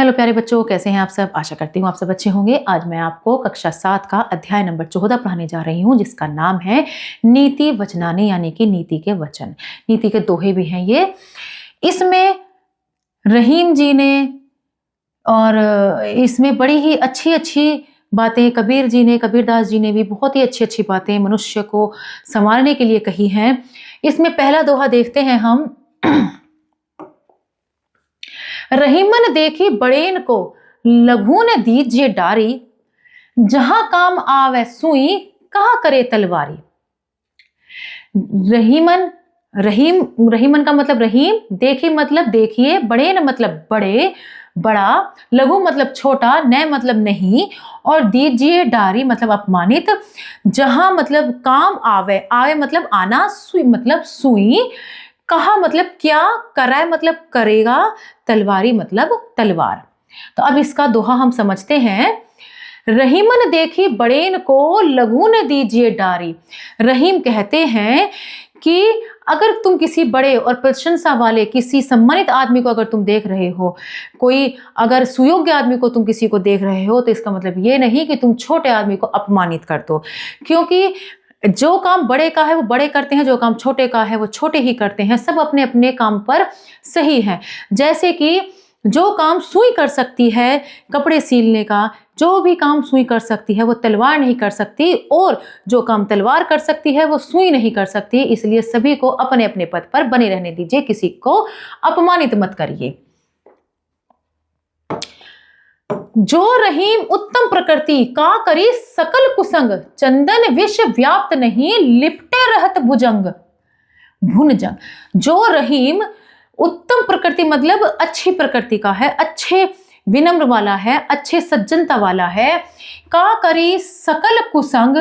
Hello प्यारे बच्चों, कैसे हैं आप सब। आशा करती हूँ आप सब अच्छे होंगे। आज मैं आपको कक्षा 7 का अध्याय नंबर 14 पढ़ाने जा रही हूँ, जिसका नाम है नीति वचनानि, यानी कि नीति के वचन। नीति के दोहे भी हैं ये। इसमें रहीम जी ने और इसमें बड़ी ही अच्छी अच्छी बातें कबीर जी ने, कबीरदास जी ने भी बहुत ही अच्छी अच्छी बातें मनुष्य को संवारने के लिए कही हैं। इसमें पहला दोहा देखते हैं हम। रहीमन देखी बड़ेन को, लघु ने दीजिए डारी, जहां काम आवे सुई, कहा करे तलवारी। रहीमन का मतलब रहीम, देखी मतलब देखिए, बड़ेन मतलब बड़े, बड़ा, लघु मतलब छोटा, न मतलब नहीं, और दीजिए डारी मतलब अपमानित, जहां मतलब काम आवे, आवे मतलब आना, सुई मतलब सुई, कहा मतलब क्या, कराए मतलब करेगा, तलवारी मतलब तलवार। तो अब इसका दोहा हम समझते हैं। रहीमन देखी बड़ेन को, लघु ने दीजिए डारी। रहीम कहते हैं कि अगर तुम किसी बड़े और प्रशंसा वाले, किसी सम्मानित आदमी को अगर तुम देख रहे हो, कोई अगर सुयोग्य आदमी को तुम किसी को देख रहे हो, तो इसका मतलब ये नहीं कि तुम छोटे आदमी को अपमानित कर दो, क्योंकि जो काम बड़े का है वो बड़े करते हैं, जो काम छोटे का है वो छोटे ही करते हैं। सब अपने अपने काम पर सही है। जैसे कि जो काम सुई कर सकती है, कपड़े सीलने का, जो भी काम सुई कर सकती है वो तलवार नहीं कर सकती, और जो काम तलवार कर सकती है वो सुई नहीं कर सकती। इसलिए सभी को अपने अपने पद पर बने रहने दीजिए, किसी को अपमानित मत करिए। जो रहीम उत्तम प्रकृति, का करी सकल कुसंग, चंदन विष व्याप्त नहीं, लिपटे रहत भुजंग भुनजंग। जो रहीम उत्तम प्रकृति मतलब अच्छी प्रकृति का है, अच्छे विनम्र वाला है, अच्छे सज्जनता वाला है। का करी सकल कुसंग,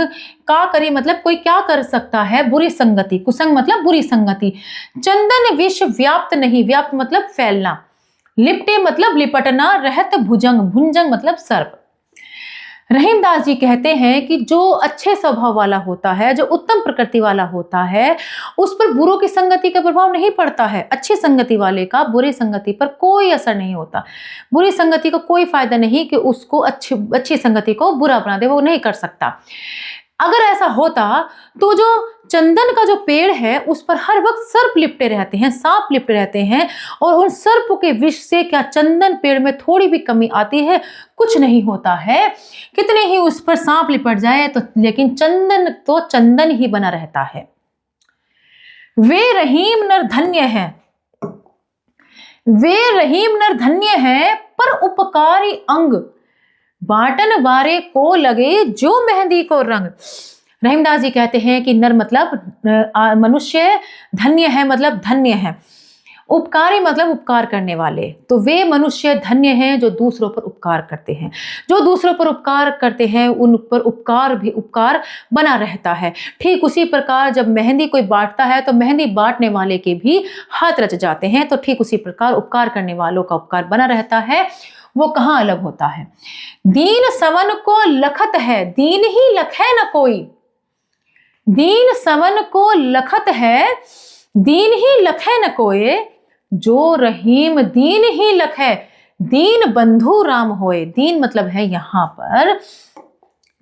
का करी मतलब कोई क्या कर सकता है, बुरी संगति, कुसंग मतलब बुरी संगति। चंदन विष व्याप्त नहीं, व्याप्त मतलब फैलना, लिपटे मतलब लिपटना, रहत भुजंग, भुंजंग मतलब सर्प। रहीमदास जी कहते हैं कि जो अच्छे स्वभाव वाला होता है, जो उत्तम प्रकृति वाला होता है, उस पर बुरों की संगति का प्रभाव नहीं पड़ता है। अच्छी संगति वाले का बुरी संगति पर कोई असर नहीं होता। बुरी संगति को कोई फायदा नहीं कि उसको अच्छी संगति को बुरा बना दे, वो नहीं कर सकता। अगर ऐसा होता तो जो चंदन का जो पेड़ है उस पर हर वक्त सर्प लिपटे रहते हैं, सांप लिपटे रहते हैं, और उन सर्प के विष से क्या चंदन पेड़ में थोड़ी भी कमी आती है? कुछ नहीं होता है। कितने ही उस पर सांप लिपट जाए तो, लेकिन चंदन तो चंदन ही बना रहता है। वे रहीम नर धन्य है, वे रहीम नर धन्य है, पर उपकारी अंग, बाटन बारे को लगे जो मेहंदी को रंग। रहीमदास जी कहते हैं कि नर मतलब मनुष्य, धन्य है मतलब धन्य है, उपकारी मतलब उपकार करने वाले। तो वे मनुष्य धन्य हैं जो दूसरों पर उपकार करते हैं। जो दूसरों पर उपकार करते हैं उन पर उपकार बना रहता है। ठीक उसी प्रकार जब मेहंदी कोई बांटता है तो मेहंदी बांटने वाले के भी हाथ रच जाते हैं। तो ठीक उसी प्रकार उपकार करने वालों का उपकार बना रहता है। वो कहाँ अलग होता है? दीन सवन को लखत है, दीन ही लख है न कोई। दीन सवन को लखत है, दीन ही लख है न कोई। जो रहीम दीन ही लख है, दीन बंधु राम होए। दीन मतलब है यहां पर,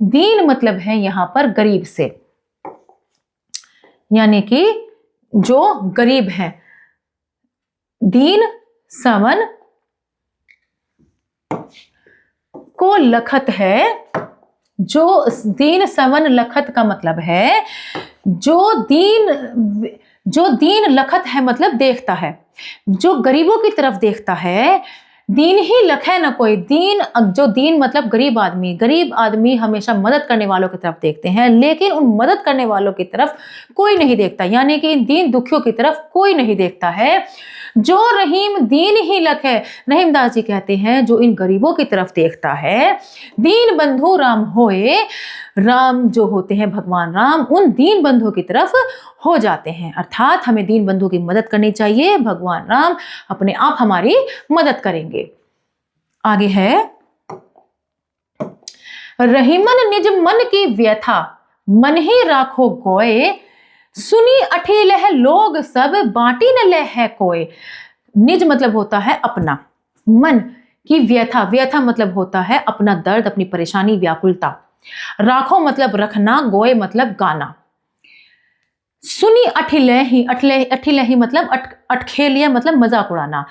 दीन मतलब है यहां पर गरीब से, यानी कि जो गरीब है। दीन सवन को लखत है, जो दीन सवन लखत का मतलब है जो दीन लखत है मतलब देखता है, जो गरीबों की तरफ देखता है। दीन ही लख है ना कोई। दीन, जो दीन मतलब गरीब आदमी, गरीब आदमी हमेशा मदद करने वालों की तरफ देखते हैं, लेकिन उन मदद करने वालों की तरफ कोई नहीं देखता, यानी कि इन दीन दुखियों की तरफ कोई नहीं देखता है। जो रहीम दीन ही लख है, रहीमदास जी कहते हैं जो इन गरीबों की तरफ देखता है। दीन बंधु राम होए, राम जो होते हैं भगवान राम, उन दीन बंधुओं की तरफ हो जाते हैं। अर्थात हमें दीन बंधुओं की मदद करनी चाहिए। भगवान राम अपने आप हमारी मदद करेंगे। आगे है, रहीमन निज मन की व्यथा, मन ही राखो गोए। सुनी अठी लह लोग सब, बांटी न लह है कोय। निज मतलब होता है अपना, मन कि व्यथा, व्यथा मतलब होता है अपना दर्द, अपनी परेशानी, व्याकुलता। राखो मतलब रखना, गोए मतलब गाना। सुनी अठिलहि, अठिलहि मतलब अटखेलिया मतलब मजाक उड़ाना।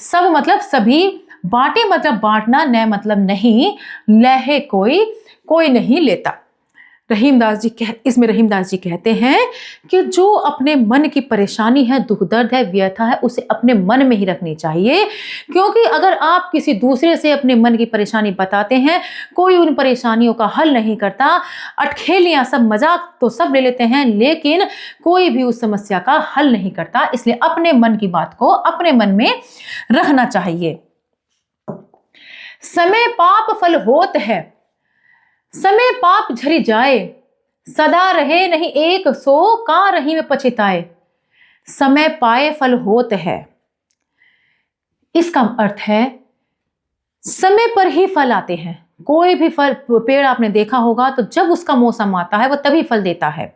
सब मतलब सभी, बांटे मतलब बांटना, न मतलब नहीं, लहे कोई, कोई नहीं लेता। इसमें रहीमदास जी कहते हैं कि जो अपने मन की परेशानी है, दुख दर्द है, व्यथा है, उसे अपने मन में ही रखनी चाहिए। क्योंकि अगर आप किसी दूसरे से अपने मन की परेशानी बताते हैं, कोई उन परेशानियों का हल नहीं करता। अटखेलियां, सब मजाक तो सब ले लेते हैं, लेकिन कोई भी उस समस्या का हल नहीं करता। इसलिए अपने मन की बात को अपने मन में रखना चाहिए। समय पाप फल होत है, समय पाप झरि जाए, सदा रहे नहीं एक सो, का रही में पछताए। समय पाए फल होत है, इसका अर्थ है समय पर ही फल आते हैं। कोई भी फल, पेड़ आपने देखा होगा तो जब उसका मौसम आता है वो तभी फल देता है।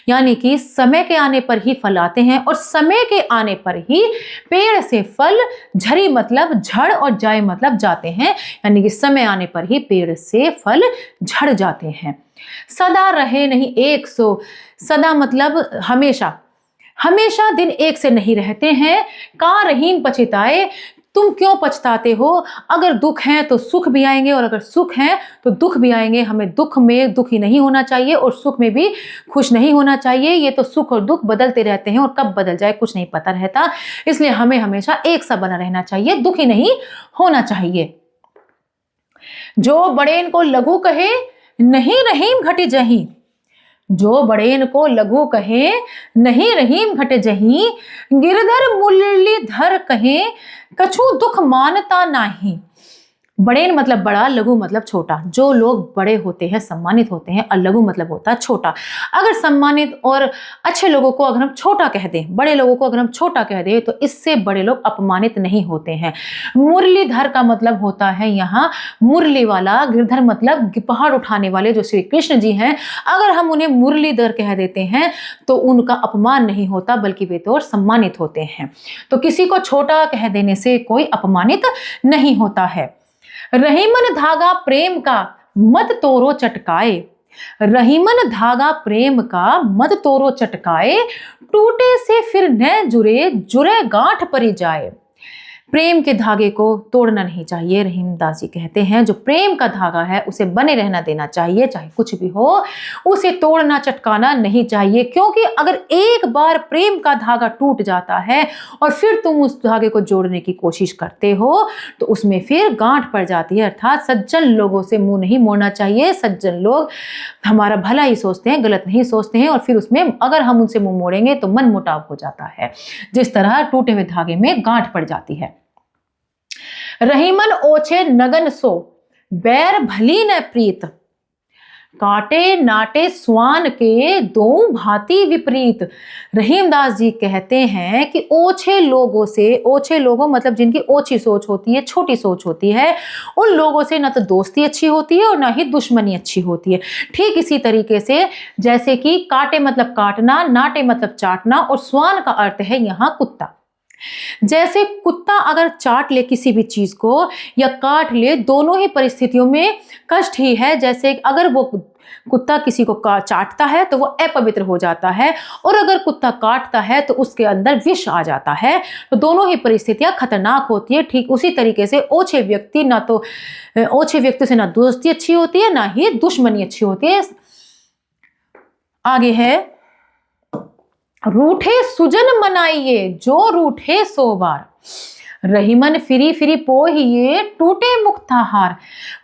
यानी कि समय के आने पर ही फल आते हैं और समय के आने पर ही पेड़ से फल, झरी मतलब झड़ और जाए मतलब जाते हैं। यानी कि समय आने पर ही पेड़ से फल झड़ जाते हैं। सदा रहे नहीं एक सो, सदा मतलब हमेशा, हमेशा दिन एक से नहीं रहते हैं। का रहीम पछताए, तुम क्यों पछताते हो? अगर दुख है तो सुख भी आएंगे और अगर सुख है तो दुख भी आएंगे। हमें दुख में दुखी नहीं होना चाहिए और सुख में भी खुश नहीं होना चाहिए। ये तो सुख और दुख बदलते रहते हैं और कब बदल जाए कुछ नहीं पता रहता। इसलिए हमें हमेशा एक सा बना रहना चाहिए, दुखी नहीं होना चाहिए। जो बड़ेन को लघु कहे, नहीं रहीम घटे जहीं। जो बड़ेन को लघु कहे, नहीं रहीम घट जहीं। गिरधर मुरलीधर कहे, कछु दुख मानता नाही। बड़ेन मतलब बड़ा, लघु मतलब छोटा। जो लोग बड़े होते हैं, सम्मानित होते हैं, और लघु मतलब होता है छोटा। अगर सम्मानित और अच्छे लोगों को अगर हम छोटा कह दें, बड़े लोगों को अगर हम छोटा कह दें, तो इससे बड़े लोग अपमानित नहीं होते हैं। मुरलीधर का मतलब होता है यहाँ मुरली वाला, गिरधर मतलब पहाड़ उठाने वाले जो श्री कृष्ण जी हैं। अगर हम उन्हें मुरलीधर कह देते हैं तो उनका अपमान नहीं होता, बल्कि वे तो और सम्मानित होते हैं। तो किसी को छोटा कह देने से कोई अपमानित नहीं होता है। रहीमन धागा प्रेम का, मत तोरो चटकाए। रहीमन धागा प्रेम का, मत तोरो चटकाए। टूटे से फिर न जुरे, जुरे गांठ परी जाए। प्रेम के धागे को तोड़ना नहीं चाहिए। रहीमदास जी कहते हैं जो प्रेम का धागा है उसे बने रहना देना चाहिए, चाहे कुछ भी हो, उसे तोड़ना चटकाना नहीं चाहिए। क्योंकि अगर एक बार प्रेम का धागा टूट जाता है और फिर तुम उस धागे को जोड़ने की कोशिश करते हो तो उसमें फिर गांठ पड़ जाती है। अर्थात सज्जन लोगों से मुंह नहीं मोड़ना चाहिए। सज्जन लोग हमारा भला ही सोचते हैं, गलत नहीं सोचते हैं, और फिर उसमें अगर हम उनसे मुंह मोड़ेंगे तो मन मुटाव हो जाता है, जिस तरह टूटे हुए धागे में गांठ पड़ जाती है। रहीमन ओछे नगन सो, बैर भली न प्रीत। काटे नाटे स्वान के, दो भांति विपरीत। रहीमदास जी कहते हैं कि ओछे लोगों से, ओछे लोगों मतलब जिनकी ओछी सोच होती है, छोटी सोच होती है, उन लोगों से ना तो दोस्ती अच्छी होती है और ना ही दुश्मनी अच्छी होती है। ठीक इसी तरीके से जैसे कि काटे मतलब काटना, नाटे मतलब चाटना, और स्वान का अर्थ है यहाँ कुत्ता। जैसे कुत्ता अगर चाट ले किसी भी चीज को या काट ले, दोनों ही परिस्थितियों में कष्ट ही है। जैसे अगर वो कुत्ता किसी को चाटता है तो वो अपवित्र हो जाता है, और अगर कुत्ता काटता है तो उसके अंदर विष आ जाता है। तो दोनों ही परिस्थितियां खतरनाक होती है। ठीक उसी तरीके से ओछे व्यक्ति ना तो ओछे व्यक्ति से ना दोस्ती अच्छी होती है, ना ही दुश्मनी अच्छी होती है। आगे है, रूठे सुजन मनाइए, जो रूठे सो बार। रहीमन फिरी फिरी पोहिए, टूटे मुक्ताहार।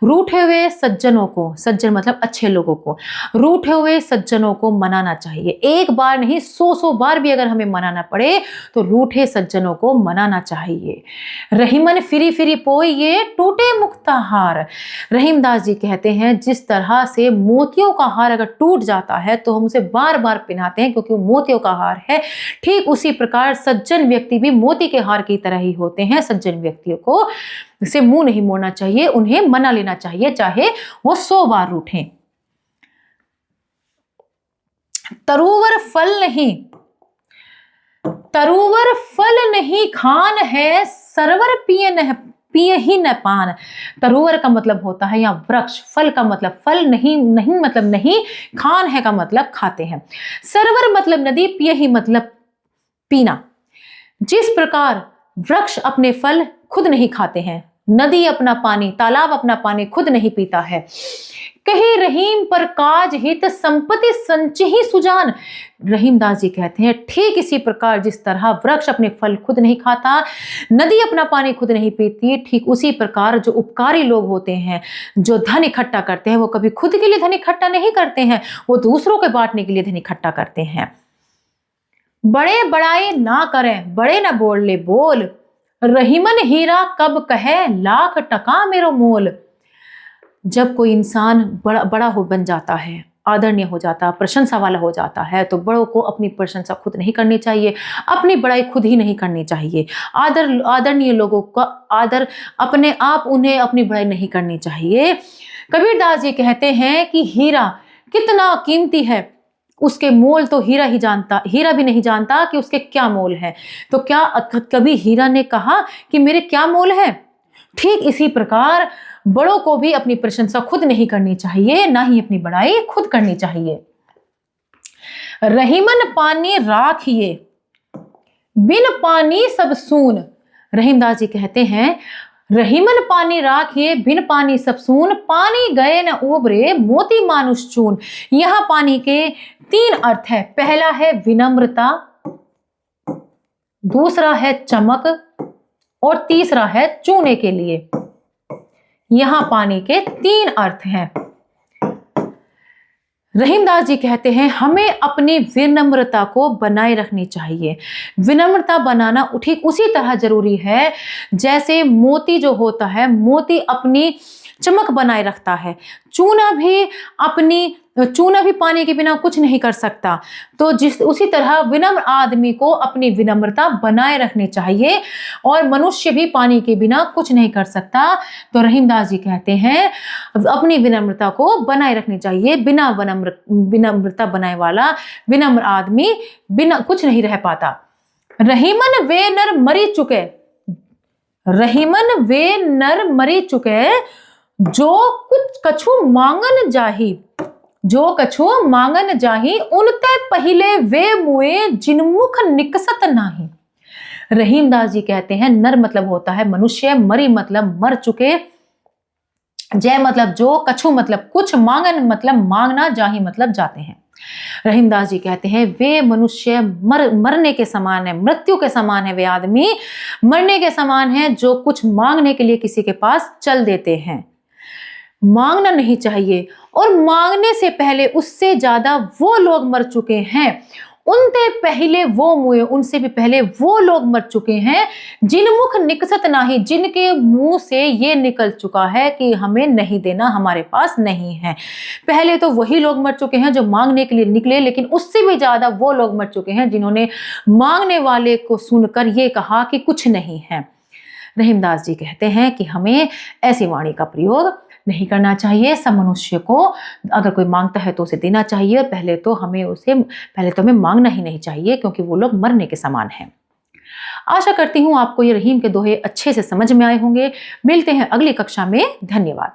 रूठे हुए सज्जनों को, सज्जन मतलब अच्छे लोगों को, रूठे हुए सज्जनों को मनाना चाहिए। एक बार नहीं, 100 बार भी अगर हमें मनाना पड़े तो रूठे सज्जनों को मनाना चाहिए। रहीमन फिरी फिरी पोहिए, टूटे मुक्ताहार। रहीमदास जी कहते हैं जिस तरह से मोतियों का हार अगर टूट जाता है तो हम उसे बार बार पहनाते हैं क्योंकि वो मोतियों का हार है, ठीक उसी प्रकार सज्जन व्यक्ति भी मोती के हार की तरह ही होते हैं। सज्जन व्यक्तियों को से मुंह नहीं मोड़ना चाहिए, उन्हें मना लेना चाहिए, चाहे वो 100 बार रूठें। तरुवर फल नहीं, तरुवर फल नहीं खान है, सरवर पियन है पिए ही न पान। तरुवर का मतलब होता है यहाँ वृक्ष, फल का मतलब फल, नहीं नहीं मतलब नहीं, खान है का मतलब खाते हैं। सरोवर मतलब नदी, पिए ही मतलब पीना। जिस प्रकार वृक्ष अपने फल खुद नहीं खाते हैं, नदी अपना पानी, तालाब अपना पानी खुद नहीं पीता है। कही रहीम पर काज हित, संपत्ति संचही सुजान। रहीमदास जी कहते हैं ठीक इसी प्रकार जिस तरह वृक्ष अपने फल खुद नहीं खाता, नदी अपना पानी खुद नहीं पीती, ठीक उसी प्रकार जो उपकारी लोग होते हैं, जो धन इकट्ठा करते हैं, वो कभी खुद के लिए धन इकट्ठा नहीं करते हैं, वो दूसरों के बांटने के लिए धन इकट्ठा करते हैं। बड़े बड़ाई ना करें, बड़े ना बोल ले बोल, रहीमन हीरा कब कहे, लाख टका मेरो मोल। जब कोई इंसान बड़ा हो बन जाता है, आदरणीय हो जाता, प्रशंसा वाला हो जाता है, तो बड़ों को अपनी प्रशंसा खुद नहीं करनी चाहिए, अपनी बड़ाई खुद ही नहीं करनी चाहिए। आदरणीय लोगों का आदर अपने आप, उन्हें अपनी बड़ाई नहीं करनी चाहिए। कबीरदास जी कहते हैं कि हीरा कितना कीमती है, उसके मोल तो हीरा ही जानता, हीरा भी नहीं जानता कि उसके क्या मोल है। तो क्या कभी हीरा ने कहा कि मेरे क्या मोल है? ठीक इसी प्रकार बड़ों को भी अपनी प्रशंसा खुद नहीं करनी चाहिए, ना ही अपनी बड़ाई खुद करनी चाहिए। रहीमन पानी राखिए, बिन पानी सब सून। रहीमदास जी कहते हैं रहीमन पानी राखिए, बिन पानी सब सून, पानी गए न उबरे, मोती मानुष चून। यहां पानी के 3 अर्थ है। पहला है विनम्रता, दूसरा है चमक, और तीसरा है चूने के लिए। यहां पानी के 3 अर्थ हैं। रहीमदास जी कहते हैं हमें अपनी विनम्रता को बनाए रखनी चाहिए। विनम्रता बनाना ठीक उसी तरह जरूरी है जैसे मोती जो होता है, मोती अपनी चमक बनाए रखता है। चूना भी पानी के बिना कुछ नहीं कर सकता। तो उसी तरह विनम्र आदमी को अपनी विनम्रता बनाए रखनी चाहिए, और मनुष्य भी पानी के बिना कुछ नहीं कर सकता। तो रहीमदास जी कहते हैं अपनी विनम्रता को बनाए रखनी चाहिए। बिना विनम्रता बनाए वाला विनम्र आदमी बिना कुछ नहीं रह पाता। रहीमन वे नर मरी चुके, रहीमन वे नर मरी चुके, जो कुछ कछु मांगन जाही, जो कछु मांगन जाही, उनते पहिले वे मुए, जिनमुख निकसत नाही। रहीमदास जी कहते हैं नर मतलब होता है मनुष्य, मरी मतलब मर चुके, जय मतलब जो, कछु मतलब कुछ, मांगन मतलब मांगना, जाही मतलब जाते हैं। रहीमदास जी कहते हैं वे मनुष्य मरने के समान है, मृत्यु के समान है। वे आदमी मरने के समान है जो कुछ मांगने के लिए किसी के पास चल देते हैं। मांगना नहीं चाहिए, और मांगने से पहले उससे ज्यादा वो लोग मर चुके हैं, उनसे पहले वो मुए, उनसे भी पहले वो लोग मर चुके हैं, जिनमुख निकसत नाही, जिनके मुंह से ये निकल चुका है कि हमें नहीं देना, हमारे पास नहीं है। पहले तो वही लोग मर चुके हैं जो मांगने के लिए निकले, लेकिन उससे भी ज्यादा वो लोग मर चुके हैं जिन्होंने मांगने वाले को सुनकर ये कहा कि कुछ नहीं है। रहीमदास जी कहते हैं कि हमें ऐसी वाणी का प्रयोग नहीं करना चाहिए। सब मनुष्य को अगर कोई मांगता है तो उसे देना चाहिए, और पहले तो हमें मांगना ही नहीं चाहिए, क्योंकि वो लोग मरने के समान हैं। आशा करती हूँ आपको ये रहीम के दोहे अच्छे से समझ में आए होंगे। मिलते हैं अगली कक्षा में। धन्यवाद।